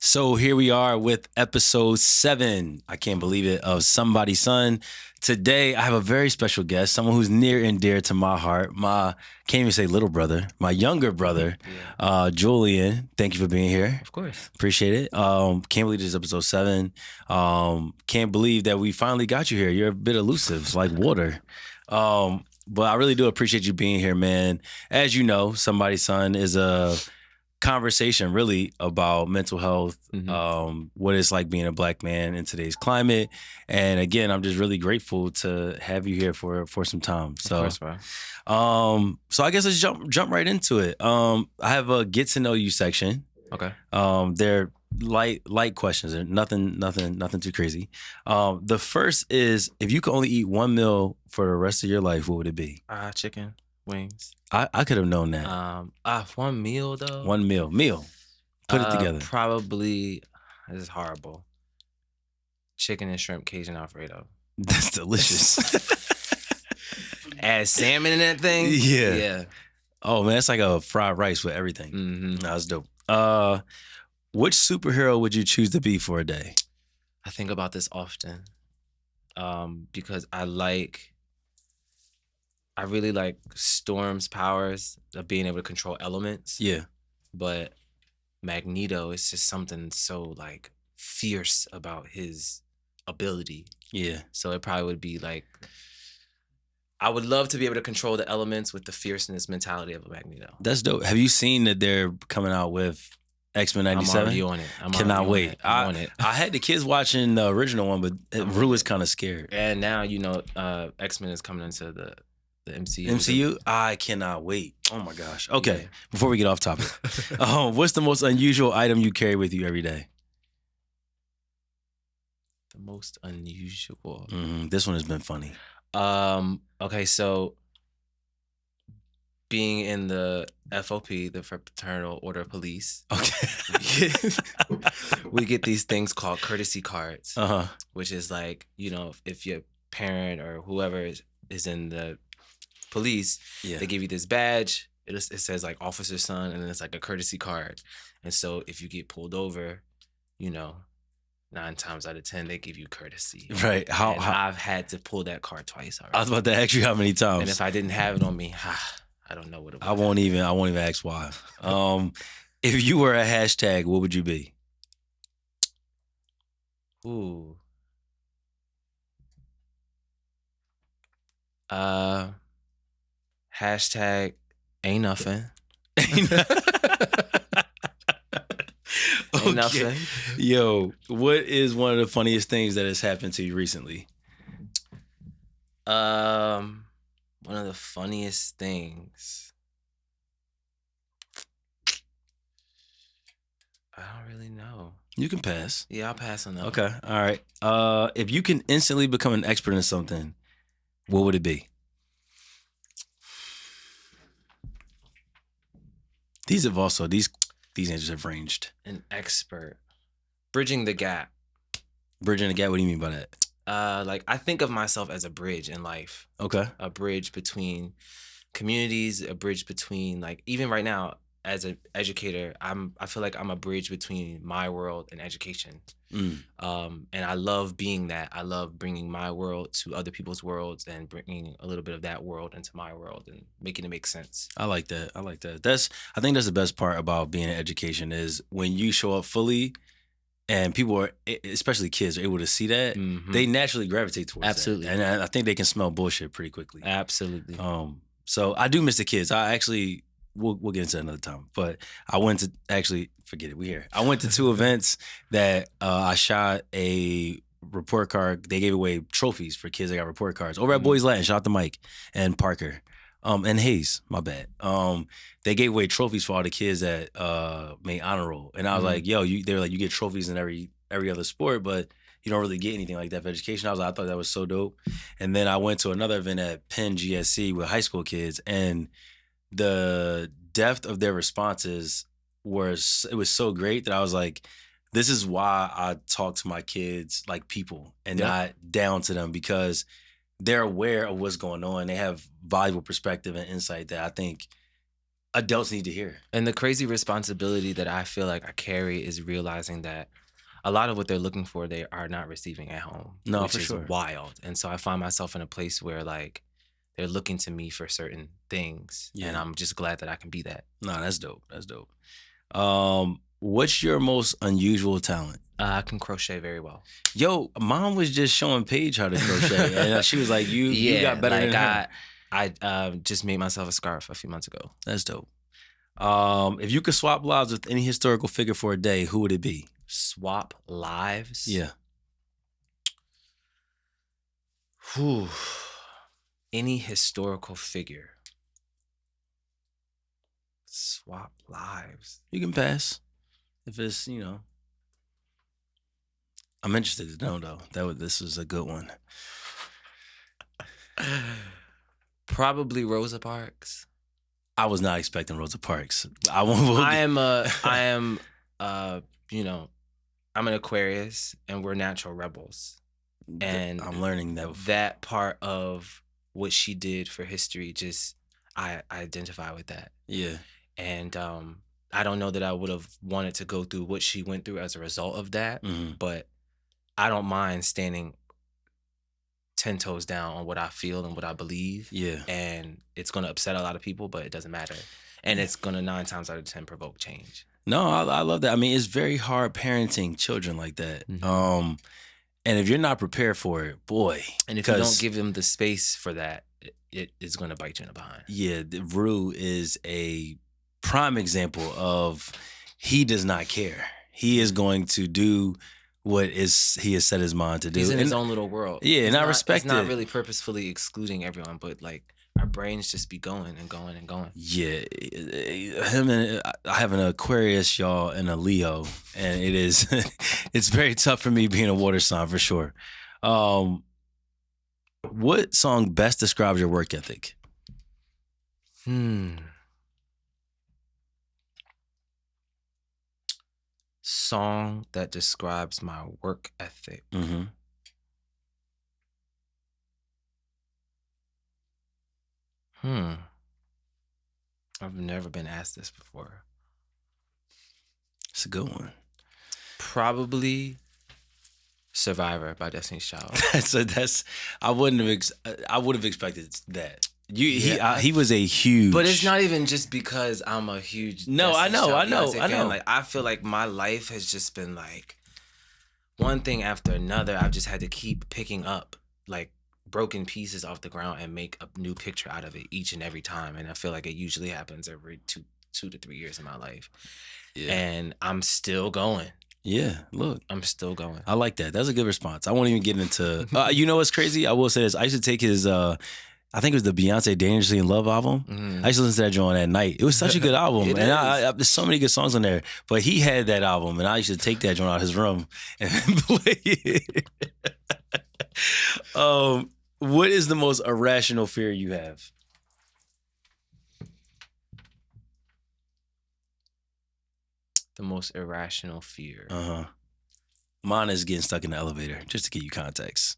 So here we are with episode 7. I can't believe it, of Somebody's Son. Today I have a very special guest, someone who's near and dear to my heart. Can't even say little brother, my younger brother, Julian. Thank you for being here. Of course. Appreciate it. Can't believe this is episode 7. Can't believe that we finally got you here. You're a bit elusive, it's like water. But I really do appreciate you being here, man. As you know, Somebody's Son is a conversation really about mental health, what it's like being a Black man in today's climate. And again, I'm just really grateful to have you here for some time. So, of course, bro. So I guess let's jump right into it. I have a get to know you section. Okay. They're light questions. They're nothing too crazy. The first is, if you could only eat one meal for the rest of your life, what would it be? Chicken wings. I could have known that. One meal though. One meal. Put it together. Probably. This is horrible. Chicken and shrimp Cajun Alfredo. That's delicious. Add salmon in that thing. Yeah. Oh man, it's like a fried rice with everything. Mm-hmm. That's dope. Which superhero would you choose to be for a day? I think about this often, because I really like Storm's powers of being able to control elements. Yeah. But Magneto is just something so like fierce about his ability. Yeah. So it probably would be like, I would love to be able to control the elements with the fierceness mentality of a Magneto. That's dope. Have you seen that they're coming out with X-Men 97? I'm already on it. Cannot wait. I'm on it. I had the kids watching the original one, but Rue was kind of scared. And now, X-Men is coming into the MCU. MCU? I cannot wait. Oh my gosh. Okay, Yeah. Before we get off topic, what's the most unusual item you carry with you every day? The most unusual. This one has been funny. Okay, so being in the FOP, the Fraternal Order of Police, Okay. we get these things called courtesy cards, which is like, if your parent or whoever is in the police, they give you this badge. It says like officer son, and then it's like a courtesy card. And so if you get pulled over, 9 times out of 10 they give you courtesy. Right. How I've had to pull that card twice already. I was about to ask you how many times. And if I didn't have it on me, I don't know what it was. I won't even ask why. If you were a hashtag, what would you be? Ooh. Hashtag ain't nothing. Ain't nothing. Yo, what is one of the funniest things that has happened to you recently? One of the funniest things. I don't really know. You can pass. Yeah, I'll pass on that. Okay. All right. If you can instantly become an expert in something, what would it be? These answers have ranged. An expert. Bridging the gap. Bridging the gap, what do you mean by that? I think of myself as a bridge in life. Okay. A bridge between communities, a bridge between, like, even right now as an educator, I feel like I'm a bridge between my world and education. And I love being that. I love bringing my world to other people's worlds and bringing a little bit of that world into my world and making it make sense. I like that. I think that's the best part about being in education is when you show up fully and people are, especially kids, are able to see that, they naturally gravitate towards Absolutely. that. And I think they can smell bullshit pretty quickly. Absolutely. So I do miss the kids. I actually, we'll get into that another time. But I went to, forget it, we here. I went to 2 events that I shot a report card. They gave away trophies for kids that got report cards. Over at Boys Latin, shout out to Mike and Parker. And Hayes, my bad. They gave away trophies for all the kids that made honor roll. And I was like, yo, they were like, you get trophies in every other sport, but you don't really get anything like that for education. I thought that was so dope. And then I went to another event at Penn GSC with high school kids, and the depth of their responses was so great that I was like, this is why I talk to my kids like people and not down to them, because they're aware of what's going on. They have valuable perspective and insight that I think adults need to hear. And the crazy responsibility that I feel like I carry is realizing that a lot of what they're looking for, they are not receiving at home. No, which for is sure. wild. And so I find myself in a place where like they're looking to me for certain things. Yeah. And I'm just glad that I can be that. No, that's dope. That's dope. What's your most unusual talent? I can crochet very well. Yo, mom was just showing Paige how to crochet, and she was like, "You got better than her." I just made myself a scarf a few months ago. That's dope. If you could swap lives with any historical figure for a day, who would it be? Swap lives? Yeah. Whew. Any historical figure. Swap lives. You can pass. If it's, I'm interested to know though. This is a good one. Probably Rosa Parks. I was not expecting Rosa Parks. I'm an Aquarius and we're natural rebels. And I'm learning that part of what she did for history, I identify with that. Yeah. And I don't know that I would have wanted to go through what she went through as a result of that, but I don't mind standing 10 toes down on what I feel and what I believe. Yeah. And it's going to upset a lot of people, but it doesn't matter. And it's going to 9 times out of 10 provoke change. No, I love that. I mean, it's very hard parenting children like that. Mm-hmm. And if you're not prepared for it, boy. And if you don't give them the space for that, it is going to bite you in the behind. Yeah, Rue is a prime example of he does not care. He is going to do what he has set his mind to do. He's in his own little world. Yeah, and I respect it. He's not really purposefully excluding everyone, but like our brains just be going and going and going. Yeah, I have an Aquarius, y'all, and a Leo, and it is it's very tough for me being a water sign for sure. What song best describes your work ethic? Song that describes my work ethic. Mm-hmm. I've never been asked this before. It's a good one. Probably Survivor by Destiny's Child. I would have expected that. He was a huge. But it's not even just because I'm a huge. No, I know. Like I feel like my life has just been like one thing after another. I've just had to keep picking up like broken pieces off the ground and make a new picture out of it each and every time. And I feel like it usually happens every two to 3 years in my life. Yeah. And I'm still going. Yeah, look. I'm still going. I like that. That's a good response. I won't even get into... you know what's crazy? I will say this. I used to take his... I think it was the Beyonce Dangerously in Love album. I used to listen to that joint at night. It was such a good album. And there's so many good songs on there. But he had that album, and I used to take that joint out of his room and play it. What is the most irrational fear you have? The most irrational fear. Mine is getting stuck in the elevator, just to give you context.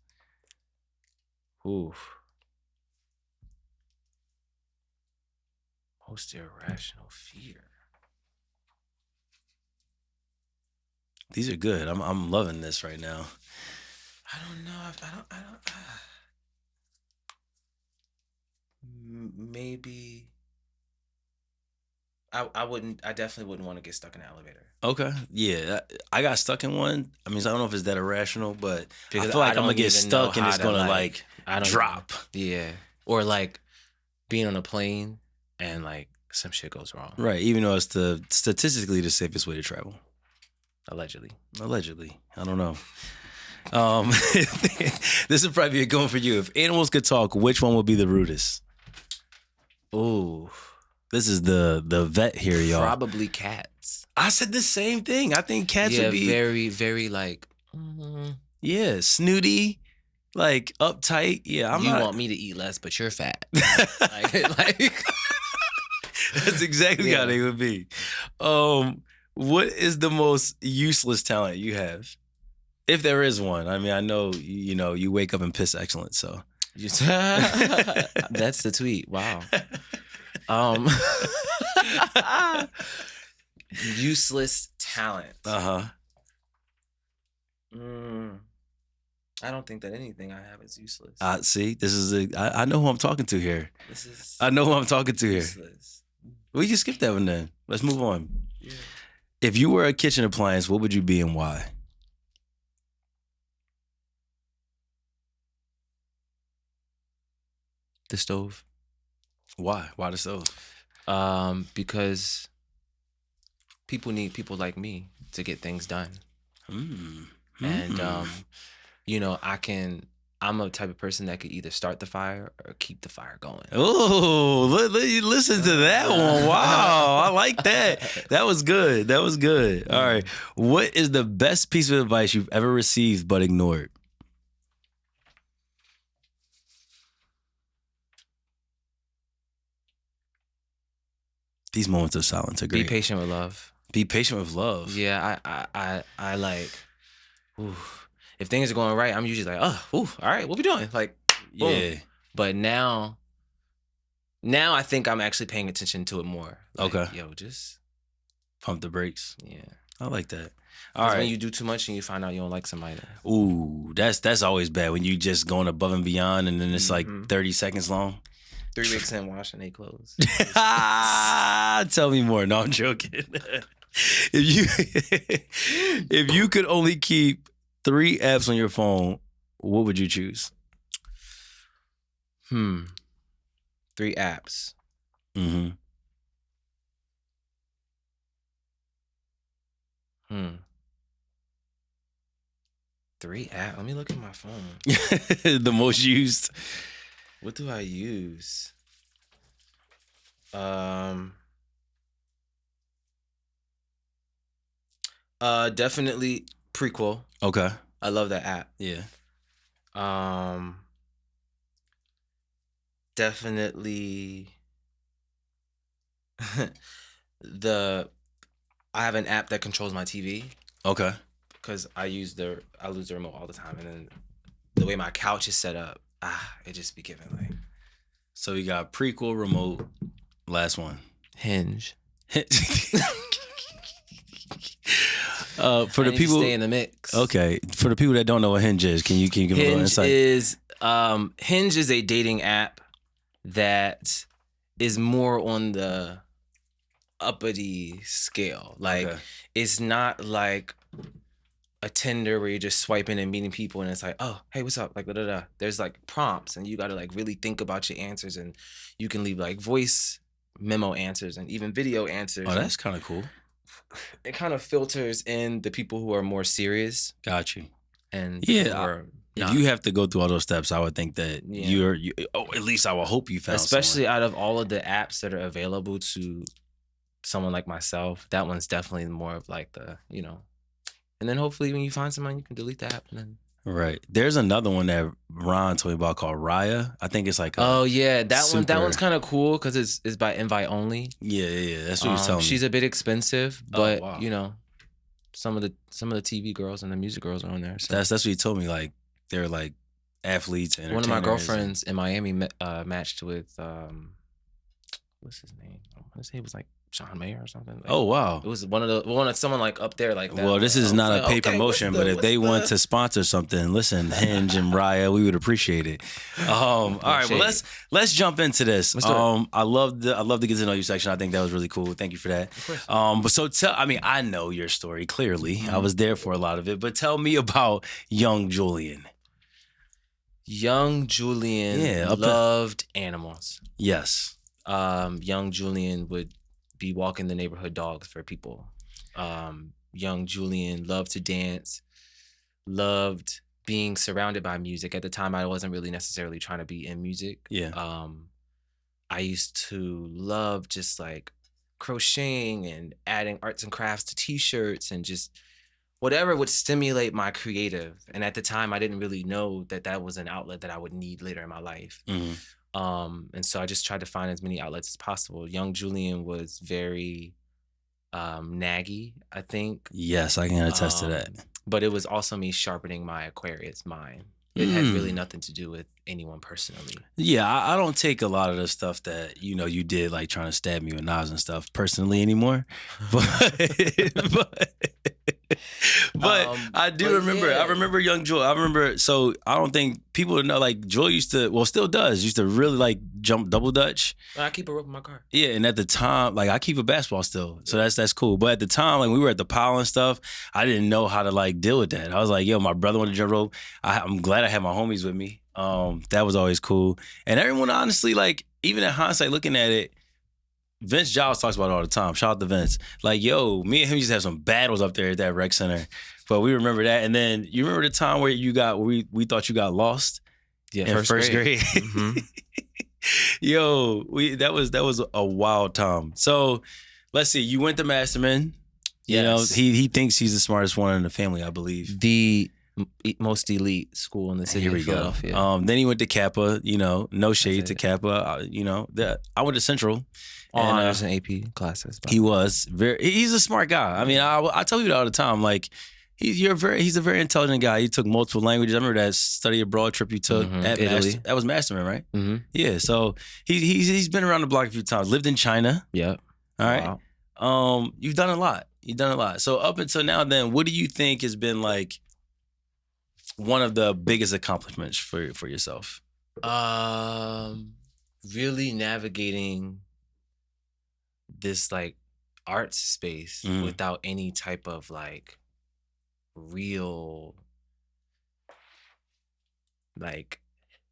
Oof. Most irrational fear. These are good. I'm loving this right now. I don't know. I don't. Maybe. I definitely wouldn't want to get stuck in an elevator. Okay. Yeah. I got stuck in one. I mean, I don't know if it's that irrational, but I feel like I'm going to get stuck and it's going to like drop. Yeah. Or like being on a plane and like some shit goes wrong. Right. Even though it's statistically the safest way to travel. Allegedly. I don't know. This would probably be a good one for you. If animals could talk, which one would be the rudest? Ooh. This is the vet here, y'all. Probably cats. I said the same thing. I think cats would be very, very like yeah, snooty, like uptight. Yeah, you want me to eat less, but you're fat. like that's exactly how they would be. What is the most useless talent you have? If there is one. I mean, I know you wake up and piss excellent, so that's the tweet. Wow. Useless talent. I don't think that anything I have is useless. See, this is I know who I'm talking to here. I know who I'm talking to useless. Here. We can skip that one then. Let's move on. Yeah. If you were a kitchen appliance, what would you be and why? The stove. Why? Why the stove? Because people need people like me to get things done. And I'm a type of person that could either start the fire or keep the fire going. Oh, listen to that one. Wow, I like that. That was good. That was good. All right. What is the best piece of advice you've ever received but ignored? These moments of silence are great. Be patient with love. Be patient with love. Yeah, I like, if things are going right, I'm usually like, all right, what we doing? Like, boom. Yeah. But now I think I'm actually paying attention to it more. Like, okay. Yo, just pump the brakes. Yeah. I like that. All right. When you do too much and you find out you don't like somebody. Ooh, that's always bad when you just going above and beyond and then it's like 30 seconds long. 3 weeks in washing their clothes. Tell me more. No, I'm joking. If you could only keep 3 apps on your phone, what would you choose? 3 apps. 3 apps. Let me look at my phone. The most used. What do I use? Definitely Prequel. Okay. I love that app. Yeah. Definitely I have an app that controls my TV. Okay. Because I lose the remote all the time, and then the way my couch is set up, it just be giving like. So you got Prequel, remote, last one. Hinge. For the people stay in the mix. Okay. For the people that don't know what Hinge is, can you give a little insight? Hinge is a dating app that is more on the uppity scale. Like it's not like a Tinder where you're just swiping and meeting people and it's like, oh, hey, what's up? Like, da da da. There's like prompts and you got to like really think about your answers, and you can leave like voice memo answers and even video answers. Oh, that's kind of cool. It kind of filters in the people who are more serious. Got you. And if you have to go through all those steps, I would think that at least I would hope you found especially someone. Out of all of the apps that are available to someone like myself, that one's definitely more of like the, and then hopefully when you find someone, you can delete the app and then. Right. There's another one that Ron told me about called Raya. I think it's like that one's kind of cool because it's by invite only. Yeah. That's what he was telling me. She's a bit expensive, but some of the TV girls and the music girls are on there. So. That's what he told me. Like they're like athletes and one of my girlfriends in Miami matched with what's his name? I want to say it was like John Mayer or something. Like, oh wow! It was someone like up there like that. Well, this is not a paid promotion, but if they want to sponsor something, listen, Hinge and Raya, we would appreciate it. All right, well let's jump into this. I love the get to know you section. I think that was really cool. Thank you for that. But I know your story clearly. I was there for a lot of it, but tell me about young Julian. Young Julian loved animals. Yes. Young Julian would be walking the neighborhood dogs for people. Young Julian loved to dance, loved being surrounded by music. At the time, I wasn't really necessarily trying to be in music. Yeah. I used to love just like crocheting and adding arts and crafts to t-shirts and just whatever would stimulate my creative. And at the time, I didn't really know that was an outlet that I would need later in my life. Mm-hmm. And so I just tried to find as many outlets as possible. Young Julian was very naggy, I think. Yes, I can attest to that. But it was also me sharpening my Aquarius mind. It had really nothing to do with anyone personally. Yeah, I don't take a lot of the stuff that, you did, like trying to stab me with knives and stuff personally anymore. But I do remember. Yeah. I remember young Joel. I remember. So I don't think people know. Like Joel used to, well, still does. Used to really like jump double dutch. I keep a rope in my car. Yeah, and at the time, like I keep a basketball still, so that's cool. But at the time, like we were at the pile and stuff, I didn't know how to like deal with that. I was like, yo, my brother wanted to jump rope. I'm glad I had my homies with me. That was always cool. And everyone, honestly, like even in hindsight, looking at it. Vince Giles talks about it all the time. Shout out to Vince. Like, yo, me and him used to have some battles up there at that rec center. But we remember that. And then you remember the time where we thought you got lost? Yeah, in first grade. Mm-hmm. Yo, that was a wild time. So let's see. You went to Masterman. Yes. He thinks he's the smartest one in the family, I believe. The most elite school in the city of Philadelphia. Then he went to Kappa. No shade to Kappa. I went to Central. Honors and AP classes. He was he's a smart guy. I mean, I tell you that all the time. Like, he's a very intelligent guy. He took multiple languages. I remember that study abroad trip you took at Italy. That was Masterman, right? Mm-hmm. Yeah. So he's been around the block a few times. Lived in China. Yep. All right. Wow. You've done a lot. So up until now, then, what do you think has been like one of the biggest accomplishments for yourself? Really navigating this like art space without any type of like real like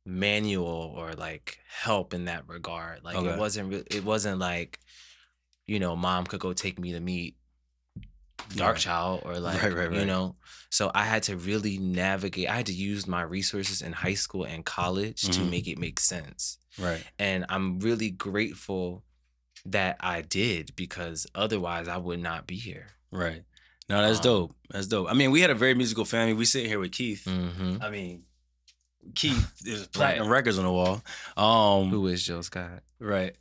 manual or like help in that regard. Like it wasn't like, mom could go take me to meet Darkchild or like, right. So I had to really navigate. I had to use my resources in high school and college to make it make sense. Right. And I'm really grateful that I did, because otherwise I would not be here. Right. No, that's dope. That's dope. I mean, we had a very musical family. We sitting here with Keith. Mm-hmm. I mean, Keith is platinum records on the wall. Who is Joe Scott? Right.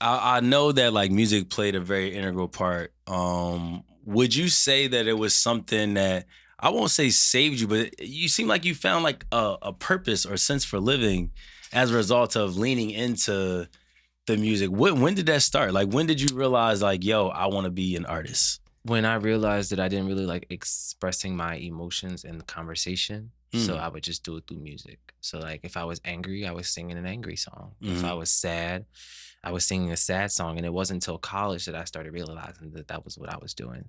I know that like music played a very integral part. Would you say that it was something that, I won't say saved you, but you seem like you found like a purpose or sense for living as a result of leaning into the music? When did that start? Like, when did you realize like, yo, I want to be an artist? When I realized that I didn't really like expressing my emotions in the conversation. So I would just do it through music. So like if I was angry, I was singing an angry song. If I was sad, I was singing a sad song. And it wasn't until college that I started realizing that was what I was doing.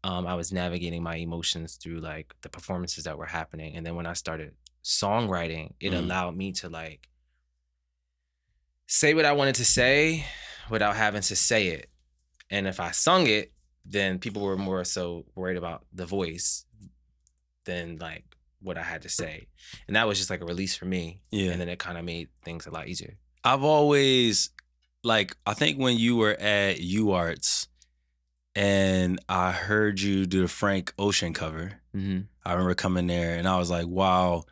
I was navigating my emotions through like the performances that were happening. And then when I started songwriting, it allowed me to like say what I wanted to say without having to say it. And if I sung it, then people were more so worried about the voice than like what I had to say. And that was just like a release for me. Yeah. And then it kind of made things a lot easier. I've always, like, I think when you were at UArts and I heard you do the Frank Ocean cover, I remember coming there and I was like, wow,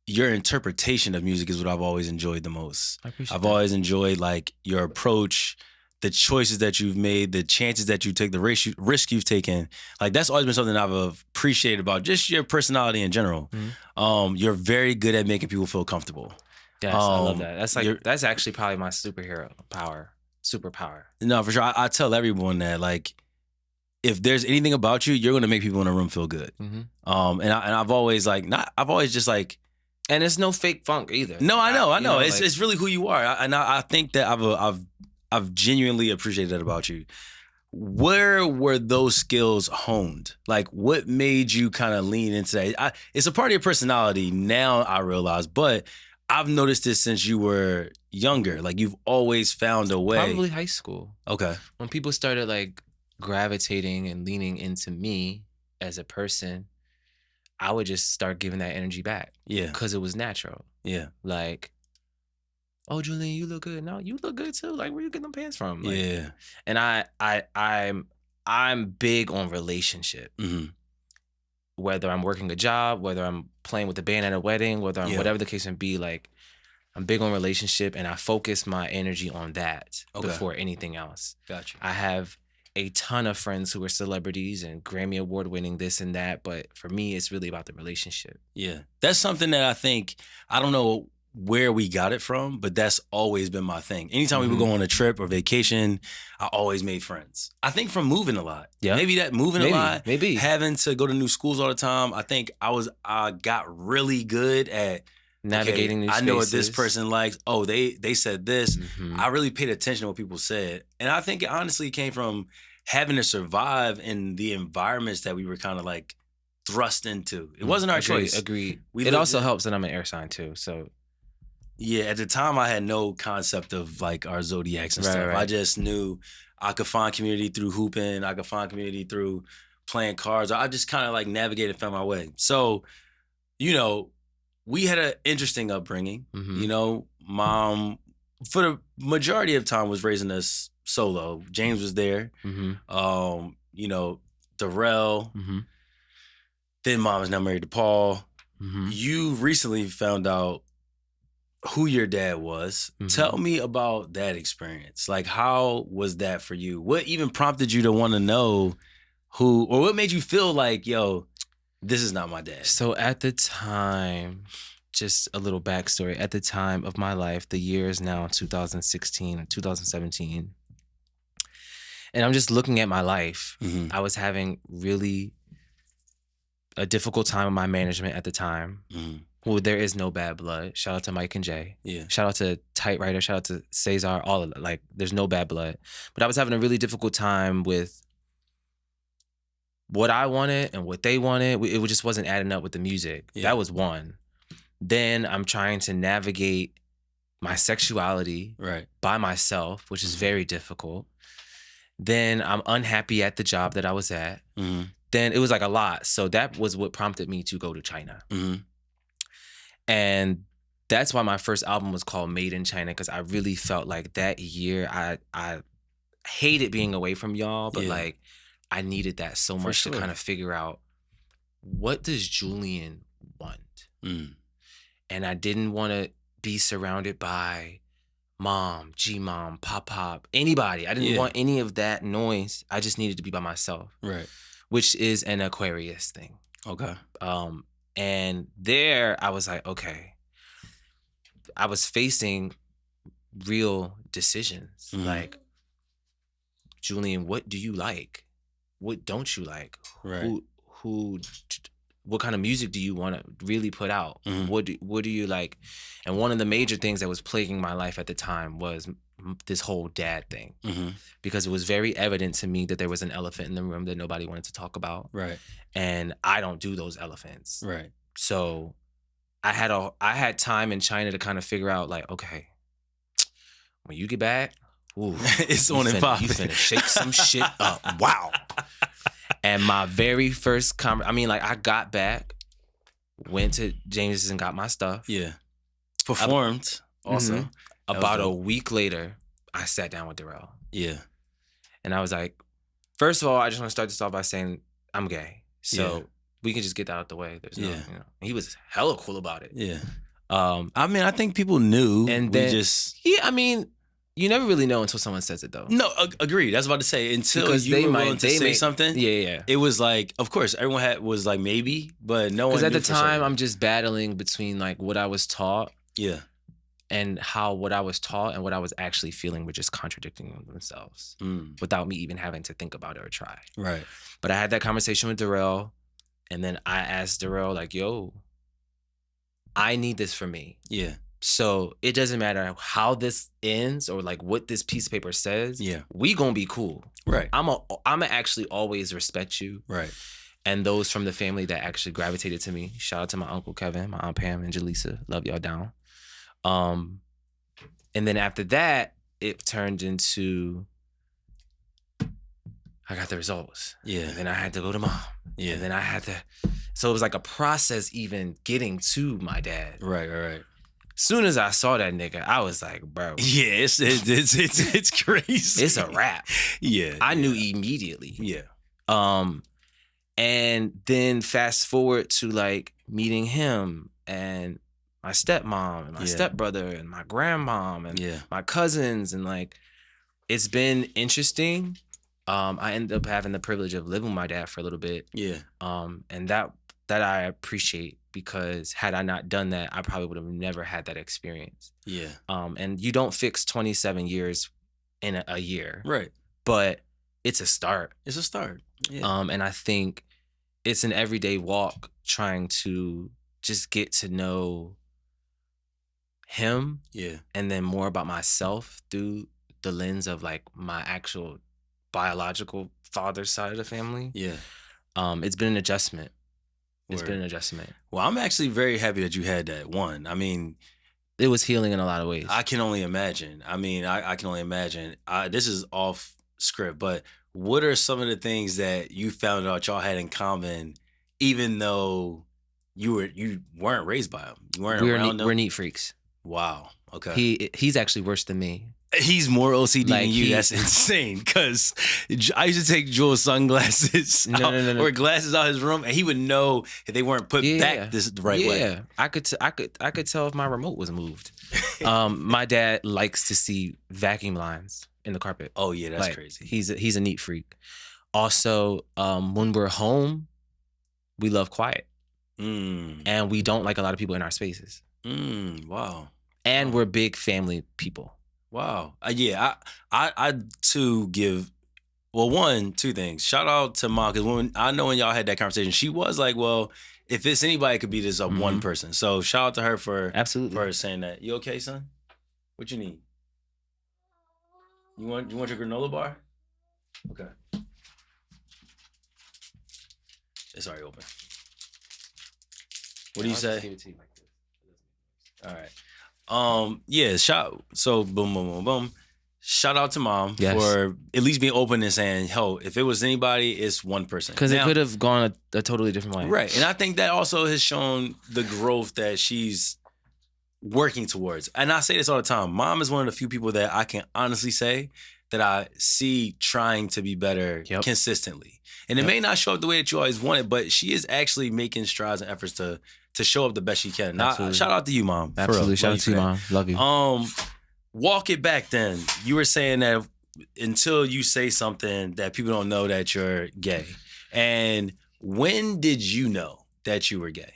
your interpretation of music is what I've always enjoyed the most. I've always enjoyed like your approach, the choices that you've made, the chances that you take, the risk you've taken. Like that's always been something I've appreciated about just your personality in general. You're very good at making people feel comfortable. Yes, I love that. That's actually probably my superpower. No, for sure. I tell everyone that like, if there's anything about you, you're gonna make people in a room feel good. And I've always like just like. And it's no fake funk either. No, I know. It's really who you are, and I think that I've genuinely appreciated that about you. Where were those skills honed? Like, what made you kind of lean into that? It's a part of your personality now, I realize, but I've noticed this since you were younger. Like, you've always found a way. Probably high school. Okay. When people started like gravitating and leaning into me as a person, I would just start giving that energy back. Yeah. Because it was natural. Yeah. Like, oh, Julian, you look good. No, you look good too. Like, where you get them pants from? Like, yeah. And I'm big on relationship. Whether I'm working a job, whether I'm playing with the band at a wedding, whether I'm whatever the case may be, like, I'm big on relationship and I focus my energy on that before anything else. Gotcha. I have a ton of friends who are celebrities and Grammy Award winning this and that. But for me, it's really about the relationship. Yeah. That's something that I think, I don't know where we got it from, but that's always been my thing. Anytime we would go on a trip or vacation, I always made friends. I think from moving a lot. Yeah. Maybe that moving a lot, maybe having to go to new schools all the time. I think I got really good at navigating new spaces. I know what this person likes. Oh, they said this. I really paid attention to what people said. And I think it honestly came from having to survive in the environments that we were kind of like thrust into. It wasn't our choice. Agreed. It also helps that I'm an air sign too. So yeah, at the time I had no concept of like our zodiacs and stuff. Right. I just knew I could find community through hooping. I could find community through playing cards. I just kind of like navigated, found my way. So, you know, we had an interesting upbringing. You know, mom, for the majority of time, was raising us solo. James was there. You know, Darrell. Then mom is now married to Paul. You recently found out who your dad was. Tell me about that experience. Like, how was that for you? What even prompted you to want to know who, or what made you feel like, yo, this is not my dad? So at the time, just a little backstory. At the time of my life, the year is now 2016, 2017. And I'm just looking at my life. I was having really a difficult time with my management at the time. Well, there is no bad blood. Shout out to Mike and Jay. Yeah. Shout out to Typewriter. Shout out to Cesar. All of it. Like, there's no bad blood. But I was having a really difficult time with what I wanted and what they wanted. It just wasn't adding up with the music. Yeah. That was one. Then I'm trying to navigate my sexuality by myself, which is very difficult. Then I'm unhappy at the job that I was at. Then it was like a lot. So that was what prompted me to go to China. And that's why my first album was called Made in China, because I really felt like that year I hated being away from y'all, but like I needed that so much to kind of figure out, what does Julian want? And I didn't want to be surrounded by mom, G-mom, pop, anybody. I didn't want any of that noise. I just needed to be by myself. Right. Which is an Aquarius thing. Okay. And there I was like, okay, I was facing real decisions. Like, Julian, what do you like? What don't you like? Right. What kind of music do you want to really put out? What do you like? And one of the major things that was plaguing my life at the time was this whole dad thing. Because it was very evident to me that there was an elephant in the room that nobody wanted to talk about. Right. And I don't do those elephants. Right. So I had time in China to kind of figure out, like, okay, when you get back, it's on and popping. You finna shake some shit up. Wow. And my very first I got back, went to James's and got my stuff. Yeah. Performed also. About a week later, I sat down with Darrell. Yeah. And I was like, first of all, I just want to start this off by saying I'm gay. So we can just get that out the way. There's no, he was hella cool about it. Yeah. I think people knew. And then, you never really know until someone says it, though. No, agreed. I was about to say, until you were willing to say something. Yeah. It was like, of course, everyone was like, maybe, but no one knew. Because at the time, I'm just battling between like what I was taught. Yeah. And how what I was taught and what I was actually feeling were just contradicting themselves without me even having to think about it or try. Right. But I had that conversation with Darrell, and then I asked Darrell, like, yo, I need this for me. Yeah. So it doesn't matter how this ends or like what this piece of paper says. Yeah. We gonna be cool. Right. I'ma actually always respect you. Right. And those from the family that actually gravitated to me. Shout out to my Uncle Kevin, my Aunt Pam, and Jaleesa. Love y'all down. And then after that, it turned into, I got the results. Yeah. And then I had to go to mom. Yeah. And then so it was like a process even getting to my dad. Right. Soon as I saw that nigga, I was like, bro. Yeah, it's crazy. It's a wrap. Yeah. I knew immediately. Yeah. And then fast forward to like meeting him and my stepmom and my stepbrother and my grandmom and my cousins, and like, it's been interesting I ended up having the privilege of living with my dad for a little bit. Yeah. And that I appreciate, because had I not done that, I probably would have never had that experience. Yeah. And you don't fix 27 years in a year. Right. But it's a start. It's a start. Yeah. And I think it's an everyday walk trying to just get to know him. Yeah. And then more about myself through the lens of like my actual biological father's side of the family. Yeah. It's been an adjustment. It's Word. been an adjustment. Well, I'm actually very happy that you had that one. I mean, it was healing in a lot of ways. I can only imagine. I mean, I can only imagine. This is off script, but what are some of the things that you found out y'all had in common, even though you weren't raised by him? You weren't around him? We're neat freaks. Wow. Okay. He's actually worse than me. He's more OCD than you. That's insane. Because I used to take Jules' sunglasses or glasses out of his room, and he would know if they weren't put back the right way. Yeah, I could tell if my remote was moved. My dad likes to see vacuum lines in the carpet. Oh yeah, that's crazy. He's a neat freak. Also, when we're home, we love quiet, and we don't like a lot of people in our spaces. Wow. And we're big family people. Wow. Yeah, I too give, well, two things. Shout out to Mom, because when y'all had that conversation, she was like, well, if it's anybody, it could be this one person. So shout out to her for saying that. You okay, son? What you need? You want your granola bar? Okay. It's already open. What do you say? All right. Yeah, boom, boom, boom, boom. Shout out to Mom for at least being open and saying, "Yo, if it was anybody, it's one person." Because it could have gone a totally different way, right? And I think that also has shown the growth that she's working towards. And I say this all the time. Mom is one of the few people that I can honestly say that I see trying to be better consistently. And it may not show up the way that you always want it, but she is actually making strides and efforts to show up the best she can. Shout out to you, Mom. Absolutely. Shout out to you, Mom. Love you. Walk it back then. You were saying that until you say something that people don't know that you're gay. And when did you know that you were gay?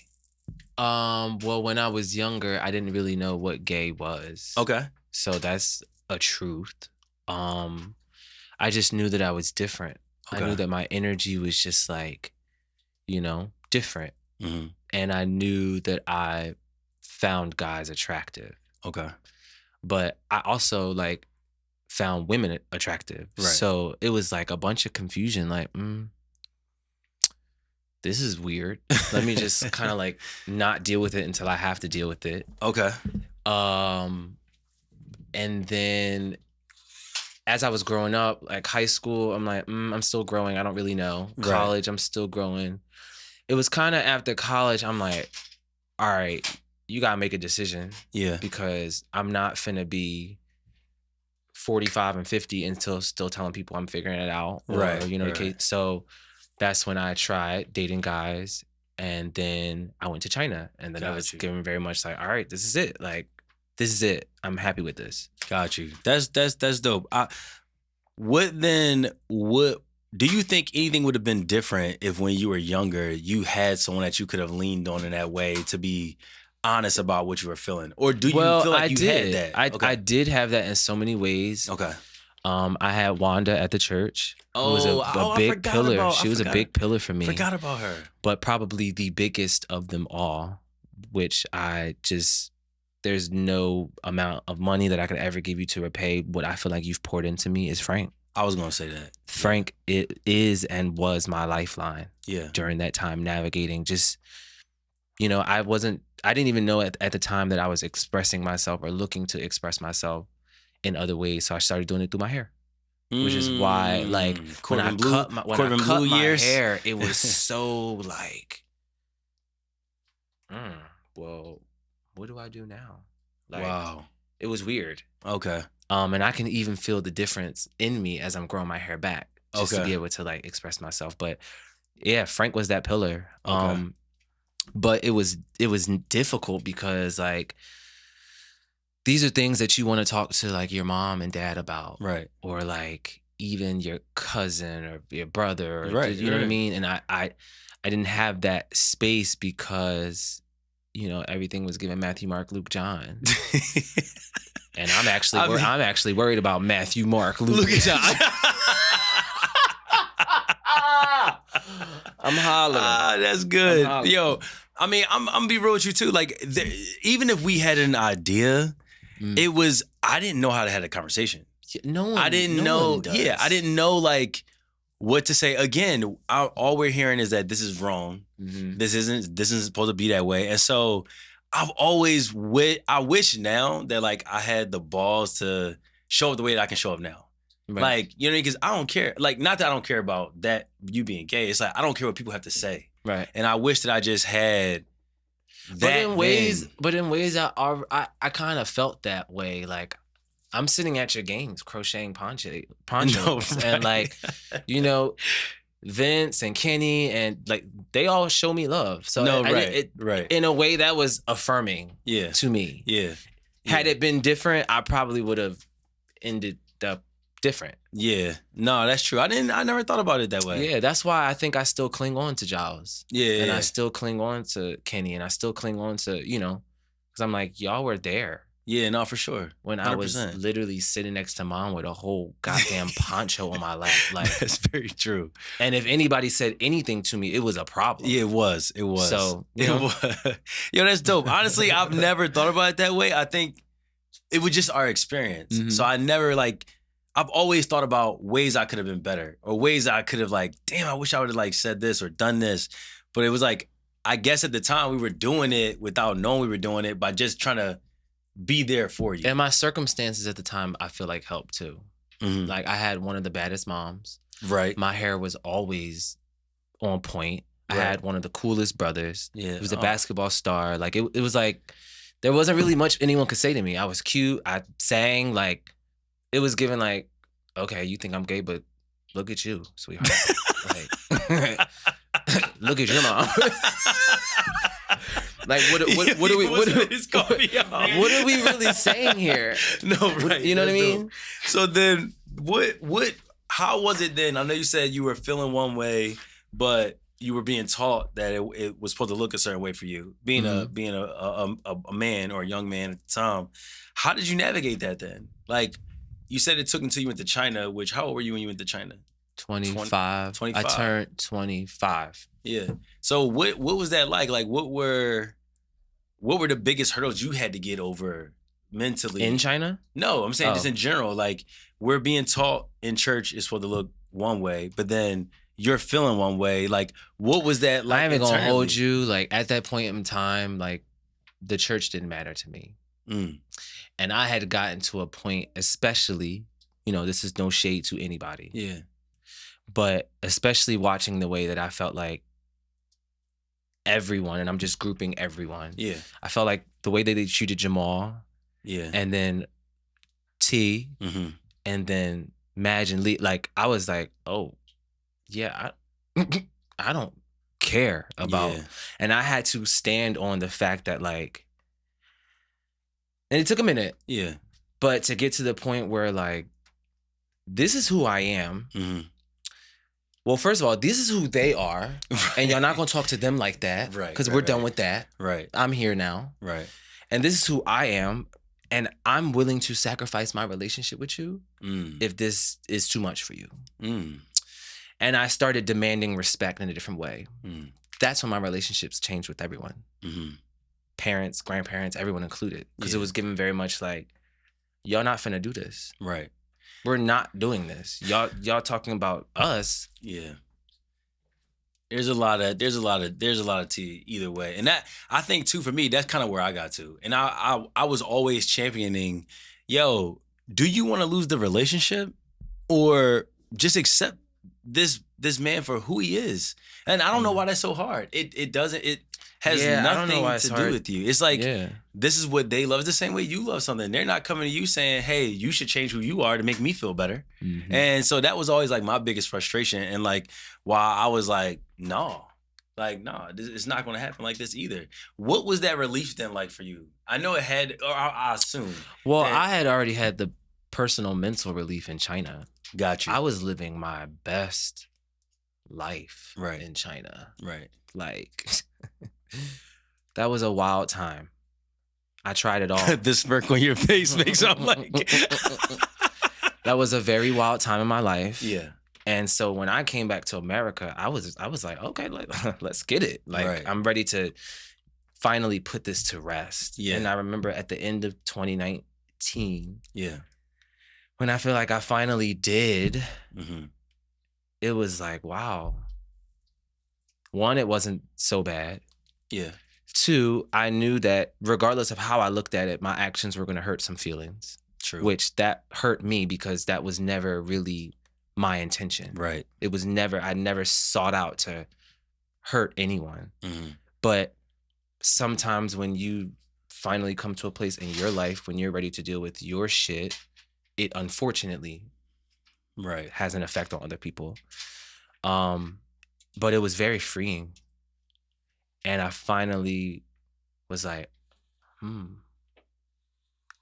Well, when I was younger, I didn't really know what gay was. Okay. So that's a truth. I just knew that I was different. Okay. I knew that my energy was just like, different. Mm-hmm. And I knew that I found guys attractive. Okay. But I also found women attractive. Right. So it was like a bunch of confusion, like, this is weird. Let me just kind of not deal with it until I have to deal with it. Okay. And then as I was growing up, high school, I'm like, I'm still growing. I don't really know. Right. College, I'm still growing. It was kind of after college, I'm like, all right, you got to make a decision. Yeah. Because I'm not finna be 45 and 50 and still telling people I'm figuring it out. Right. Right. So that's when I tried dating guys. And then I went to China. And then I was given very much all right, this is it. This is it. I'm happy with this. Got you. That's dope. Do you think anything would have been different if when you were younger, you had someone that you could have leaned on in that way to be honest about what you were feeling? Or do you feel like you had that? I did have that in so many ways. Okay. I had Wanda at the church. Who was a big pillar. She was a big pillar for me. Forgot about her. But probably the biggest of them all, which there's no amount of money that I could ever give you to repay what I feel like you've poured into me, is Frank. I was going to say that. Frank, it is and was my lifeline. Yeah. During that time, navigating just, I didn't even know at the time that I was expressing myself or looking to express myself in other ways. So I started doing it through my hair, which is why, when I cut my hair, it was so well, what do I do now? Wow. It was weird. Okay. And I can even feel the difference in me as I'm growing my hair back, just to be able to express myself. But yeah, Frank was that pillar. Okay. But it was difficult because these are things that you want to talk to your mom and dad about, right? Or even your cousin or your brother, or Right, you know what I right. mean? And I didn't have that space because, everything was given Matthew, Mark, Luke, John. And I'm actually worried about Matthew, Mark, Luke, John. I'm hollering. That's good. Yo, I mean, I'm gonna be real with you too. Like, even if we had an idea, I didn't know how to have a conversation. No one. I didn't know. Yeah, I didn't know like what to say. Again, all we're hearing is that this is wrong. Mm-hmm. This isn't supposed to be that way. And so I've always I wish now that like I had the balls to show up the way that I can show up now. Right. Like, you know, because I don't care. Like, not that I don't care about that you being gay. It's like I don't care what people have to say. Right. And I wish that I just had that. But in ways, I kind of felt that way. Like, I'm sitting at your games, crocheting ponchos, right. And like, Vince and Kenny and like they all show me love. So right. In a way that was affirming. To me. Yeah. Had it been different, I probably would have ended up different. Yeah. No, that's true. I never thought about it that way. Yeah, that's why I think I still cling on to Giles. Yeah. And I still cling on to Kenny, and I still cling on to, because I'm like, y'all were there. Yeah, no, for sure. When 100%. I was literally sitting next to Mom with a whole goddamn poncho on my lap. Like, that's very true. And if anybody said anything to me, it was a problem. Yeah, it was. So, Yo, that's dope. Honestly, I've never thought about it that way. I think it was just our experience. Mm-hmm. So I never I've always thought about ways I could have been better or ways I could have damn, I wish I would have said this or done this. But it was I guess at the time we were doing it without knowing we were doing it by just trying to be there for you. And my circumstances at the time, I feel like helped too. Mm-hmm. Like I had one of the baddest moms. Right. My hair was always on point. Right. I had one of the coolest brothers. Yeah. He was a basketball star. Like it was like, there wasn't really much anyone could say to me. I was cute. I sang it was given okay, you think I'm gay, but look at you, sweetheart. Look at your mom. What are we really saying here? No, right. You know what I mean? Dope. So then how was it then? I know you said you were feeling one way, but you were being taught that it was supposed to look a certain way for you. Being a man or a young man at the time. How did you navigate that then? You said it took until you went to China, which how old were you when you went to China? 25. 25. I turned 25. Yeah. So what was that like? What were the biggest hurdles you had to get over mentally? In China? No, I'm saying just in general. We're being taught in church it's supposed to look one way, but then you're feeling one way. What was that like? I ain't gonna hold you. At that point in time, the church didn't matter to me. Mm. And I had gotten to a point, especially, this is no shade to anybody. Yeah. But especially watching the way that I felt like everyone, and I'm just grouping everyone. Yeah. I felt like the way that they treated Jamal. Yeah. And then T. Mm-hmm. And then Madge and Lee. I was like, oh, yeah, I don't care about. Yeah. And I had to stand on the fact that and it took a minute. Yeah. But to get to the point where this is who I am. Mm-hmm. Well, first of all, this is who they are. Right. And you're not going to talk to them like that. Right. Because we're done with that. Right. I'm here now. Right. And this is who I am. And I'm willing to sacrifice my relationship with you if this is too much for you. Mm. And I started demanding respect in a different way. Mm. That's when my relationships changed with everyone. Mm-hmm. Parents, grandparents, everyone included. Because it was given very much y'all not finna do this. Right. We're not doing this. Y'all talking about us. Yeah. There's a lot of tea either way. And that, I think too, for me, that's kind of where I got to. And I was always championing, do you want to lose the relationship or just accept this man for who he is? And I don't know why that's so hard. It has nothing to do with you. It's this is what they love. It's the same way you love something. They're not coming to you saying, hey, you should change who you are to make me feel better. Mm-hmm. And so that was always my biggest frustration. And while I was no, it's not going to happen like this either. What was that relief then like for you? I know it had, or I assume. Well, I had already had the personal mental relief in China. Got you. I was living my best life right. in China. Right. Like, that was a wild time. I tried it all. The smirk on your face makes I'm like... That was a very wild time in my life. Yeah. And so when I came back to America, I was like, okay, let's get it. Like, I'm ready to finally put this to rest. Yeah. And I remember at the end of 2019, yeah, when I feel like I finally did, mm-hmm. it was like, wow. One, it wasn't so bad. Yeah. Two, I knew that regardless of how I looked at it, my actions were going to hurt some feelings. True. Which that hurt me because that was never really my intention. Right. It was never, I never sought out to hurt anyone. Mm-hmm. But sometimes when you finally come to a place in your life when you're ready to deal with your shit, it unfortunately has an effect on other people. But it was very freeing. And I finally was like,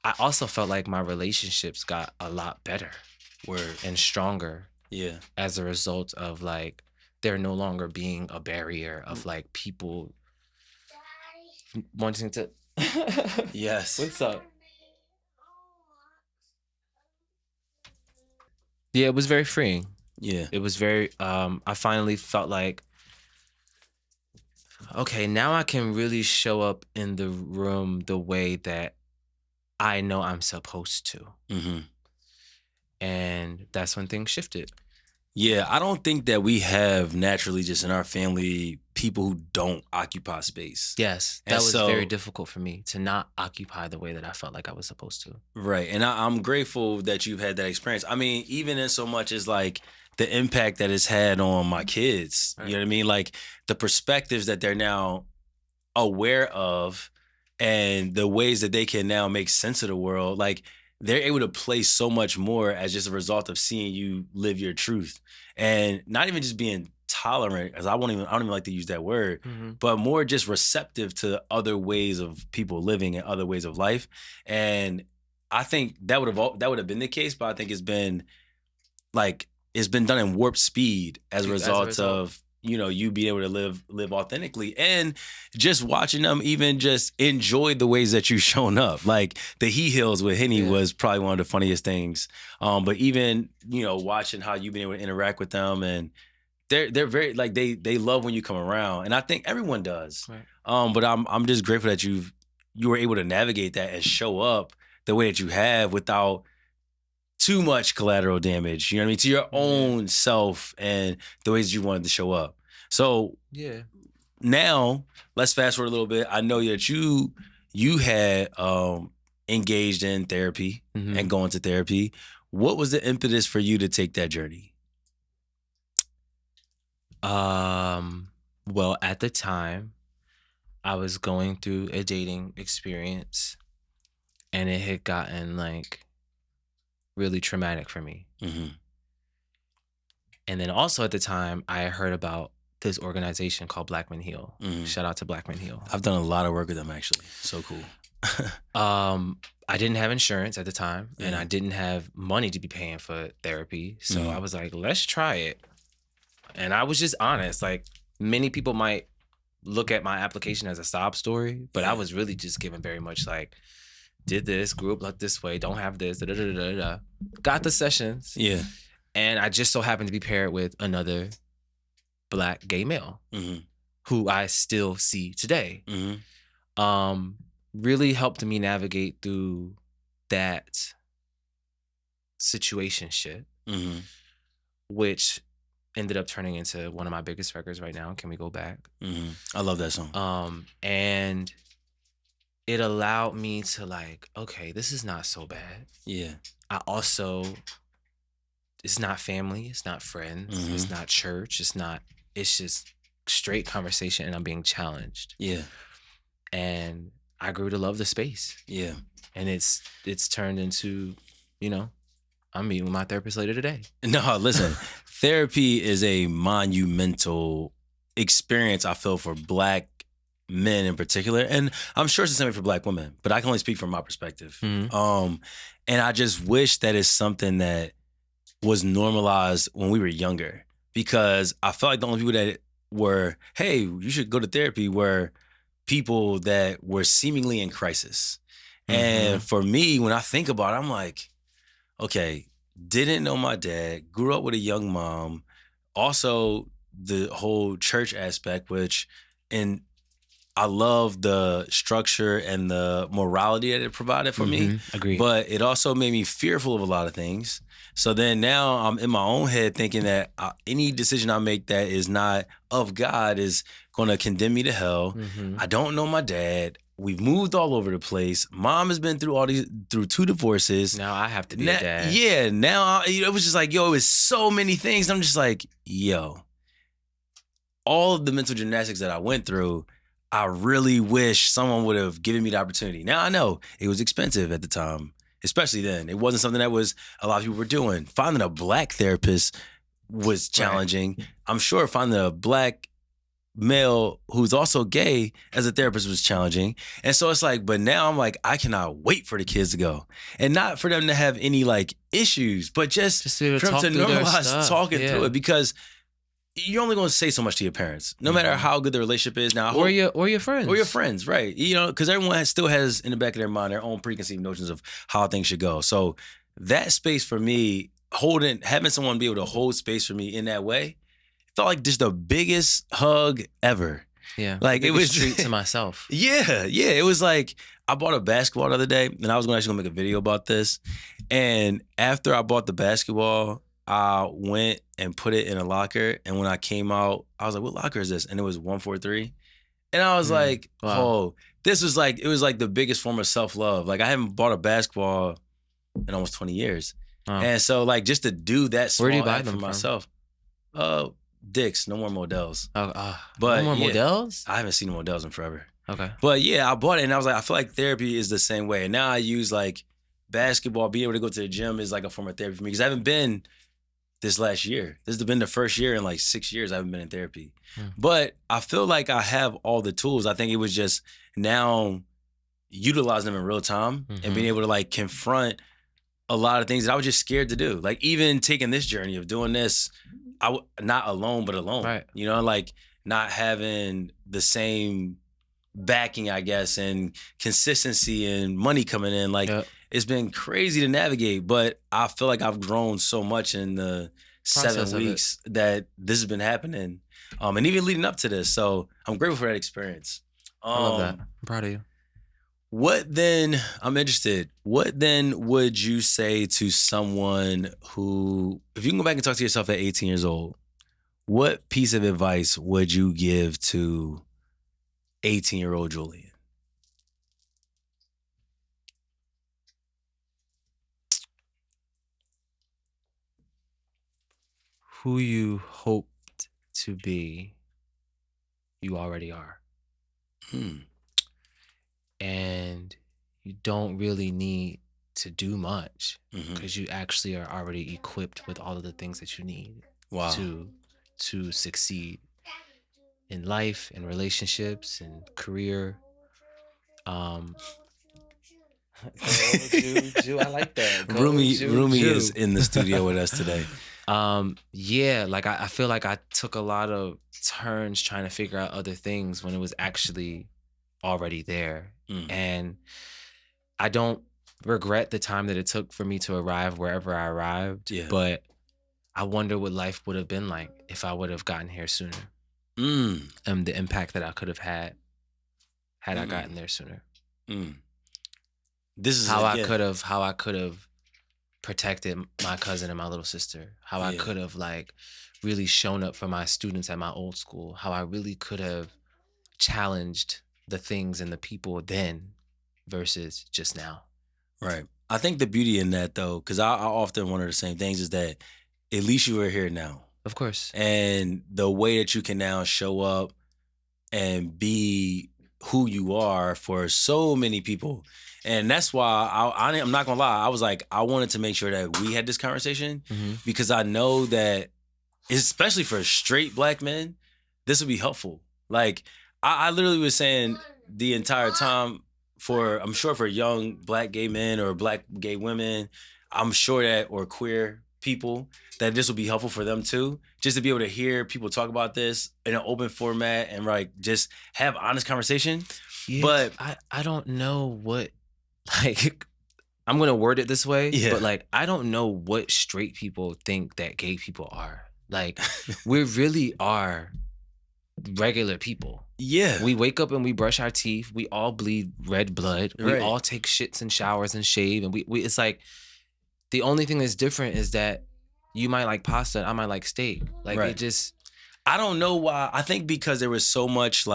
I also felt like my relationships got a lot better. And stronger. Yeah. As a result of like, there no longer being a barrier of like people wanting to. Yes. What's up? Yeah, it was very freeing. Yeah. It was very, I finally felt like, okay, now I can really show up in the room the way that I know I'm supposed to. Mm-hmm. And that's when things shifted. Yeah, I don't think that we have naturally just in our family people who don't occupy space. Yes, that was very difficult for me to not occupy the way that I felt like I was supposed to. Right, and I'm grateful that you've had that experience. I mean, even in so much as like the impact that it's had on my kids, you know what I mean? Like the perspectives that they're now aware of and the ways that they can now make sense of the world, like they're able to play so much more as just a result of seeing you live your truth and not even just being tolerant, as I don't even like to use that word, but more just receptive to other ways of people living and other ways of life. And I think that would have been the case, but I think it's been done in warp speed as a result of you being able to live authentically and just watching them even just enjoy the ways that you've shown up. Like the He Heals with Henny was probably one of the funniest things. But even, watching how you've been able to interact with them and they're very like they love when you come around. And I think everyone does. Right. But I'm just grateful that you were able to navigate that and show up the way that you have without too much collateral damage, you know what I mean, to your own self and the ways you wanted to show up. So now let's fast forward a little bit. I know that you had engaged in therapy and going to therapy. What was the impetus for you to take that journey? Well, at the time, I was going through a dating experience and it had gotten like really traumatic for me. And then also at the time, I heard about this organization called Black Men Heal. Shout out to Black Men Heal. I've done a lot of work with them, actually. So cool. I didn't have insurance at the time, and I didn't have money to be paying for therapy. So I was like, let's try it. And I was just honest. Like, many people might look at my application as a sob story, but I was really just giving very much like, did this, grew up like this way, don't have this, da-da-da-da-da. Got the sessions. Yeah. And I just so happened to be paired with another Black gay male who I still see today. Really helped me navigate through that situation shit, which ended up turning into one of my biggest records right now. Can We Go Back? I love that song. And it allowed me to like, okay, this is not so bad. Yeah. I also, it's not family, it's not friends, it's not church, it's just straight conversation and I'm being challenged. Yeah. And I grew to love the space. Yeah. And it's turned into, I'm meeting with my therapist later today. No, listen, therapy is a monumental experience, I feel, for Black men in particular. And I'm sure it's the same for Black women, but I can only speak from my perspective. And I just wish that it's something that was normalized when we were younger, because I felt like the only people that were, hey, you should go to therapy, were people that were seemingly in crisis. And for me, when I think about it, I'm like, okay, didn't know my dad, grew up with a young mom, also the whole church aspect, which, and I love the structure and the morality that it provided for me. Agreed. But it also made me fearful of a lot of things. So then now I'm in my own head thinking that any decision I make that is not of God is going to condemn me to hell. I don't know my dad. We've moved all over the place. Mom has been through 2 divorces. Now I have to be a dad. Yeah. Now it was just like, yo, it was so many things. I'm just like, yo, all of the mental gymnastics that I went through, I really wish someone would have given me the opportunity. Now I know it was expensive at the time, especially then. It wasn't something that was a lot of people were doing. Finding a black therapist was challenging. Right. I'm sure finding a black male who's also gay as a therapist was challenging. And so it's like, but now I'm like, I cannot wait for the kids to go. And not for them to have any like issues, but just for them to normalize talking through it, because you're only going to say so much to your parents, no matter how good the relationship is. Now, or your friends, or your friends, right? You know, because everyone still has in the back of their mind their own preconceived notions of how things should go. So that space for me, having someone be able to hold space for me in that way, felt like just the biggest hug ever. Yeah, like it was treat to myself. Yeah. It was like I bought a basketball the other day, and I was actually gonna make a video about this. And after I bought the basketball, I went and put it in a locker, and when I came out, I was like, what locker is this? And it was 143. And I was like, oh, this was like, it was like the biggest form of self-love. Like I haven't bought a basketball in almost 20 years. And so like just to do that small act for myself. Dick's, no more Models. But no more Models? I haven't seen the Models in forever. Okay. But yeah, I bought it, and I was like, I feel like therapy is the same way. And now I use like basketball, being able to go to the gym is like a form of therapy for me, because I haven't been this last year. This has been the first year in like 6 years I haven't been in therapy. But I feel like I have all the tools. I think it was just now utilizing them in real time and being able to like confront a lot of things that I was just scared to do. Like even taking this journey of doing this, not alone, but alone. Right. You know, like not having the same backing, I guess, and consistency and money coming in. Like it's been crazy to navigate, but I feel like I've grown so much in the 7 weeks that this has been happening. And even leading up to this. So I'm grateful for that experience. I love that. I'm proud of you. I'm interested, what then would you say to someone who, if you can go back and talk to yourself at 18 years old, what piece of advice would you give to 18-year-old Julian? Who you hoped to be, you already are. And you don't really need to do much, because you actually are already equipped with all of the things that you need to succeed in life, in relationships, in career. Jew, I like that. Rumi is in the studio with us today. Like I feel like I took a lot of turns trying to figure out other things when it was actually already there. And I don't regret the time that it took for me to arrive wherever I arrived. But I wonder what life would have been like if I would have gotten here sooner. And the impact that I could have had I gotten there sooner. This is how I could have protected my cousin and my little sister. How I could have like really shown up for my students at my old school. How I really could have challenged the things and the people then versus just now. Right. I think the beauty in that, though, because I often wonder the same things, is that at least you are here now. Of course. And the way that you can now show up and be who you are for so many people. And that's why I'm not gonna lie, I was like, I wanted to make sure that we had this conversation, because I know that, especially for straight black men, this would be helpful. Like, I literally was saying the entire time, I'm sure for young black gay men or black gay women, I'm sure that, or queer people that this will be helpful for them too, just to be able to hear people talk about this in an open format and like just have honest conversation. Yeah, but I don't know what, like, I'm gonna word it this way, but like I don't know what straight people think that gay people are. Like, we really are regular people. Yeah. We wake up and we brush our teeth. We all bleed red blood. Right. We all take shits and showers and shave. And we it's like, the only thing that's different is that you might like pasta and I might like steak. Like, it just... I don't know why. I think because there was so much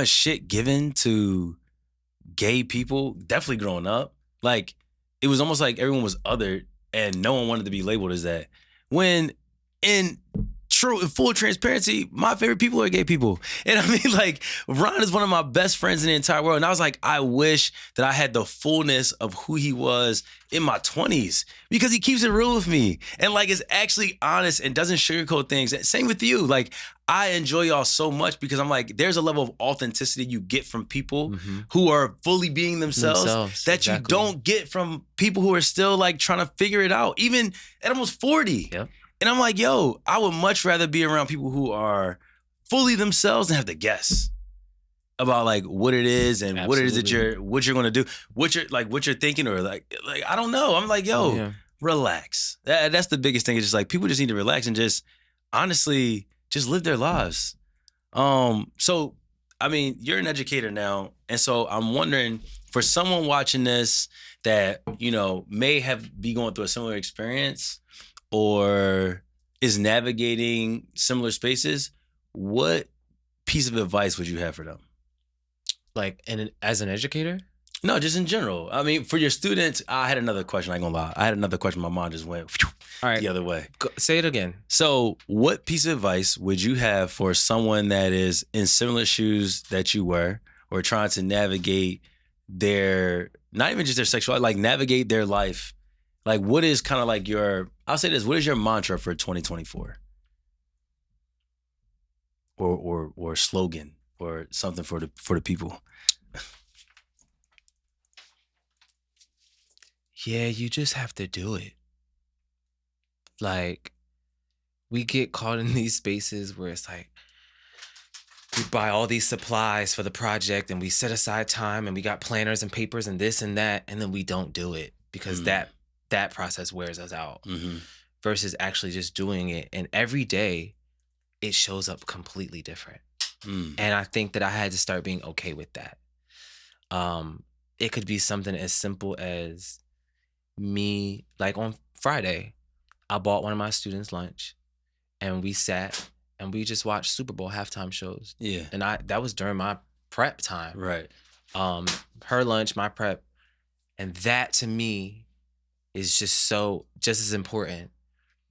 shit given to gay people, definitely growing up. Like, it was almost like everyone was othered and no one wanted to be labeled as that. When in full transparency, my favorite people are gay people. And I mean, like, Ron is one of my best friends in the entire world. And I was like, I wish that I had the fullness of who he was in my 20s, because he keeps it real with me and like is actually honest and doesn't sugarcoat things. Same with you. Like, I enjoy y'all so much because I'm like, there's a level of authenticity you get from people who are fully being themselves that you don't get from people who are still like trying to figure it out, even at almost 40. Yep. And I'm like, yo, I would much rather be around people who are fully themselves than have to guess about like what it is and what it is that what you're gonna do, what you're thinking, or like I don't know. I'm like, yo, relax. That's the biggest thing. It's just like people just need to relax and just honestly just live their lives. So I mean, you're an educator now, and so I'm wondering, for someone watching this that, you know, may be going through a similar experience or is navigating similar spaces, what piece of advice would you have for them? Like, as an educator? No, just in general. I mean, for your students, I had another question. I ain't gonna lie. I had another question. My mind just went the other way. Say it again. So what piece of advice would you have for someone that is in similar shoes that you were, or trying to navigate their, not even just their sexuality, like navigate their life? Like, what is kind of like I'll say this, what is your mantra for 2024? Or slogan or something for the people? Yeah, you just have to do it. Like, we get caught in these spaces where it's like, we buy all these supplies for the project and we set aside time and we got planners and papers and this and that, and then we don't do it because that process wears us out, versus actually just doing it. And every day it shows up completely different. And I think that I had to start being okay with that. It could be something as simple as me, like on Friday, I bought one of my students lunch and we sat and we just watched Super Bowl halftime shows. Yeah. And that was during my prep time. Right. Her lunch, my prep. And that to me is just as important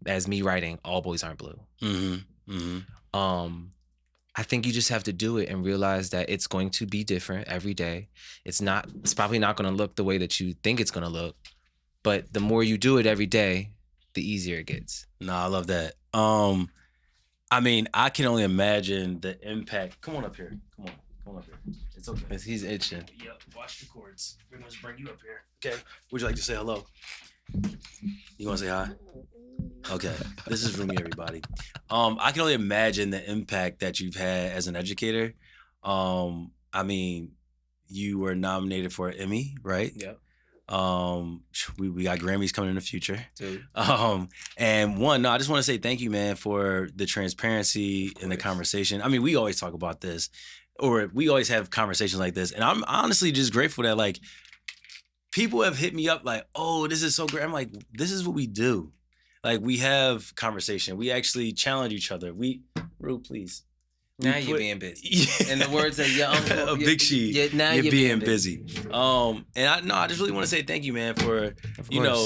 as me writing All Boys Aren't Blue. I think you just have to do it and realize that it's going to be different every day. It's probably not going to look the way that you think it's going to look, but the more you do it every day, the easier it gets. No, I love that. I mean, I can only imagine the impact. Come on up here. Come on up here. It's okay. He's itching. Yep. Watch the chords. We're gonna just bring you up here. Okay. Would you like to say hello? You want to say hi? Okay. This is Rumi, everybody. I can only imagine the impact that you've had as an educator. I mean, you were nominated for an Emmy, right? Yep. We got Grammys coming in the future. Dude. And I just want to say thank you, man, for the transparency in the conversation. I mean, we always talk about this, or we always have conversations like this. And I'm honestly just grateful that like people have hit me up like, oh, this is so great. I'm like, this is what we do. Like, we have conversation. We actually challenge each other. Rue, please. Now you're being busy. Yeah. In the words of your uncle. Big She. Yeah, now you're being busy. And I just really want to say thank you, man, for,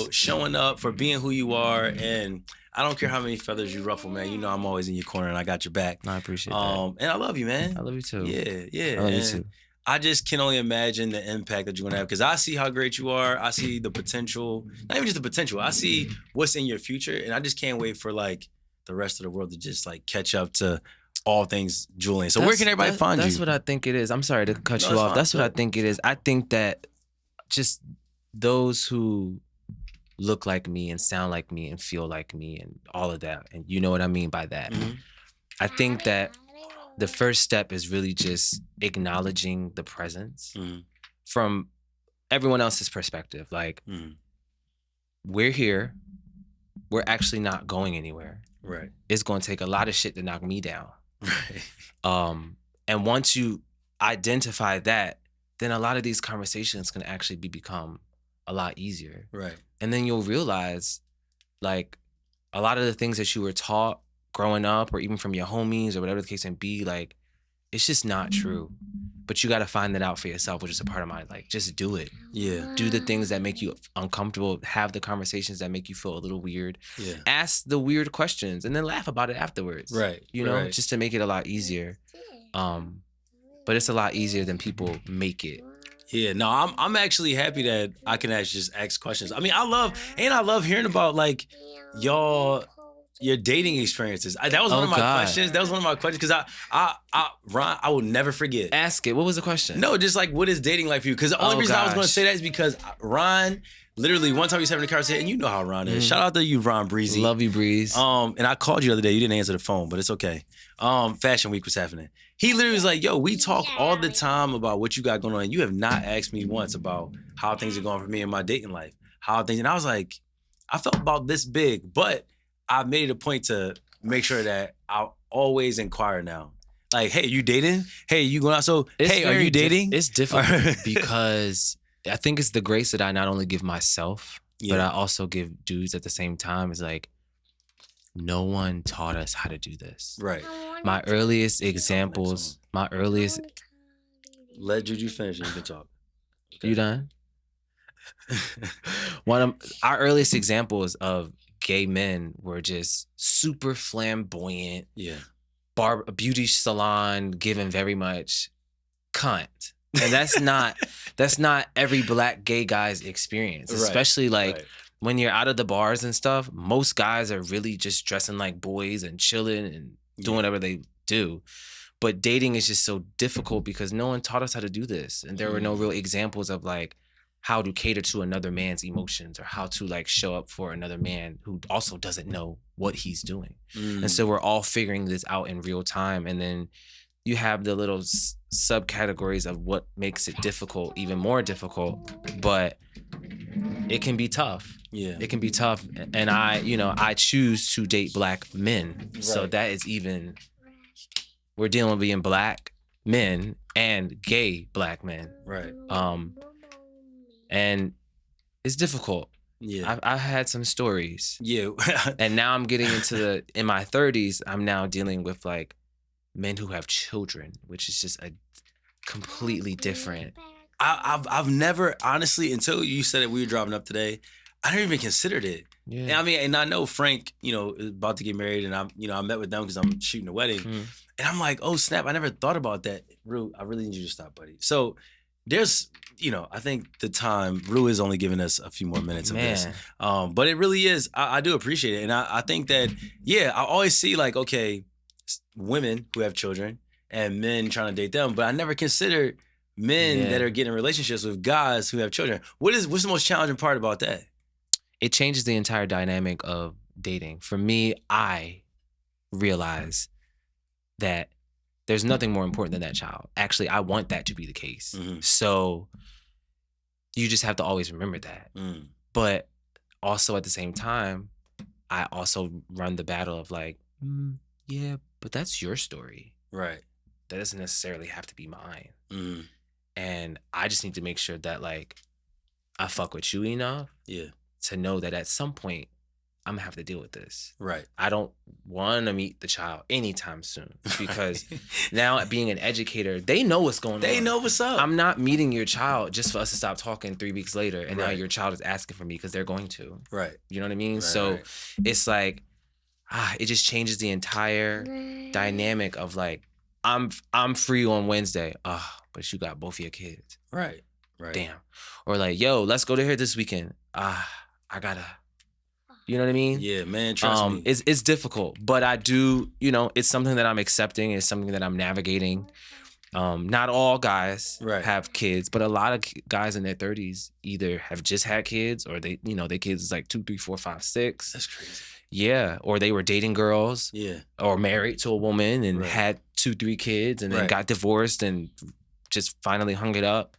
showing up, for being who you are. And I don't care how many feathers you ruffle, man. You know I'm always in your corner and I got your back. I appreciate that. And I love you, man. I love you too. Yeah. I love you too. I just can only imagine the impact that you're going to have, because I see how great you are. I see the potential, not even just the potential. I see what's in your future. And I just can't wait for like the rest of the world to just like catch up to all things Julian. So where can everybody find you? That's what I think it is. I'm sorry to cut you off. That's what I think it is. I think that just those who look like me and sound like me and feel like me and all of that. And you know what I mean by that. Mm-hmm. I think that the first step is really just acknowledging the presence from everyone else's perspective. Like, we're here. We're actually not going anywhere. Right. It's going to take a lot of shit to knock me down. Right. And once you identify that, then a lot of these conversations can actually become a lot easier. Right. And then you'll realize, like, a lot of the things that you were taught growing up or even from your homies or whatever the case may be, like, it's just not true. But you got to find that out for yourself, which is a part of my, like, just do it. Yeah. Do the things that make you uncomfortable. Have the conversations that make you feel a little weird. Yeah. Ask the weird questions and then laugh about it afterwards. Right. You know, just to make it a lot easier. But it's a lot easier than people make it. Yeah, no, I'm actually happy that I can actually just ask questions. I mean, I love hearing about, like, your dating experiences. That was one of my questions. That was one of my questions because Ron, I will never forget. Ask it. What was the question? No, just like, what is dating like for you? Because the only reason I was going to say that is because Ron, literally one time he was having a conversation, and you know how Ron is. Shout out to you, Ron Breezy. Love you, Breeze. And I called you the other day. You didn't answer the phone, but it's okay. Fashion Week was happening. He literally was like, yo, we talk all the time about what you got going on, and you have not asked me once about how things are going for me in my dating life. And I was like, I felt about this big, but I made it a point to make sure that I'll always inquire now. Like, hey, you dating? Hey, you going out? So, hey, are you dating? It's difficult because I think it's the grace that I not only give myself, but I also give dudes at the same time. Is like, no one taught us how to do this. Right. My earliest examples, Let Juju finish and you can talk. Okay. You done? One of our earliest examples of gay men were just super flamboyant. Yeah. Beauty salon given very much cunt. And that's not every black gay guy's experience. Especially when you're out of the bars and stuff, most guys are really just dressing like boys and chilling and doing whatever they do. But dating is just so difficult because no one taught us how to do this. And there were no real examples of, like, how to cater to another man's emotions or how to, like, show up for another man who also doesn't know what he's doing. And so we're all figuring this out in real time. And then you have the little subcategories of what makes it difficult, even more difficult, but it can be tough. Yeah. It can be tough. And I choose to date black men. Right. So that is even, we're dealing with being black men and gay black men. Right. And it's difficult. Yeah. I've had some stories. Yeah. And now I'm getting in my 30s, I'm now dealing with, like, men who have children, which is just a completely different. I've never, honestly, until you said it, we were driving up today, I never even considered it. Yeah. And I mean, and I know Frank, is about to get married, and I met with them because I'm shooting a wedding. And I'm like, oh snap, I never thought about that. Rue, I really need you to stop, buddy. So there's, I think the time, Rue is only giving us a few more minutes of this. But it really is, I do appreciate it. And I think that, I always see, like, okay, women who have children and men trying to date them, but I never considered men that are getting in relationships with guys who have children. What's the most challenging part about that? It changes the entire dynamic of dating. For me, I realize that there's nothing more important than that child. Actually, I want that to be the case. So you just have to always remember that. But also at the same time, I also run the battle of, like, yeah, but that's your story. Right. That doesn't necessarily have to be mine. And I just need to make sure that, like, I fuck with you enough to know that at some point I'm gonna have to deal with this. Right. I don't want to meet the child anytime soon because now, being an educator, they know what's going on. They know what's up. I'm not meeting your child just for us to stop talking 3 weeks later and now your child is asking for me because they're going to. Right. You know what I mean? So it's like, it just changes the entire dynamic of, like, I'm free on Wednesday. But you got both of your kids. Right. Right. Damn. Or, like, yo, let's go to here this weekend. I gotta. You know what I mean? Yeah, man, trust me. It's difficult, but I do, it's something that I'm accepting. It's something that I'm navigating. Not all guys have kids, but a lot of guys in their 30s either have just had kids or they, their kids is like 2, 3, 4, 5, 6. That's crazy. Yeah. Or they were dating girls. Yeah. Or married to a woman and had 2, 3 kids and then got divorced and just finally hung it up.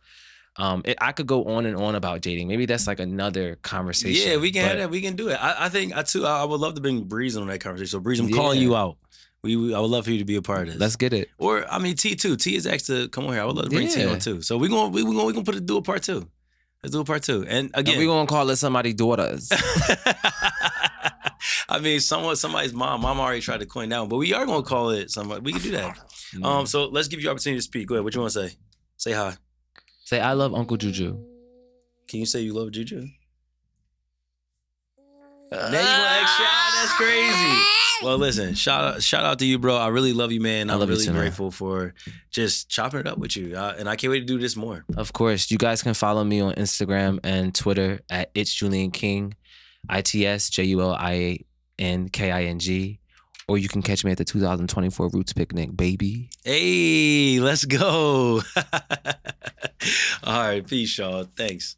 I could go on and on about dating. Maybe that's like another conversation. Yeah, we can have that. We can do it. I think I would love to bring Breeze on that conversation. So Breeze, I'm calling you out. I would love for you to be a part of this. Let's get it. Or I mean, T too. T is asked to come on here. I would love to bring T on too. So we gonna do a part 2. Let's do a part 2. And again, we gonna call it somebody's daughters. I mean, somebody's mom. Mom already tried to coin down, but we are gonna call it somebody. We can do that. So let's give you opportunity to speak. Go ahead. What you want to say? Say hi. Say I love Uncle Juju. Can you say you love Juju? Now you want to act shy? That's crazy. Well, listen, shout out to you, bro. I really love you, man. I'm really grateful for just chopping it up with you. And I can't wait to do this more. Of course. You guys can follow me on Instagram and Twitter at It's Julian King, ITSJULIANKING. Or you can catch me at the 2024 Roots Picnic, baby. Hey, let's go. All right, peace, y'all. Thanks.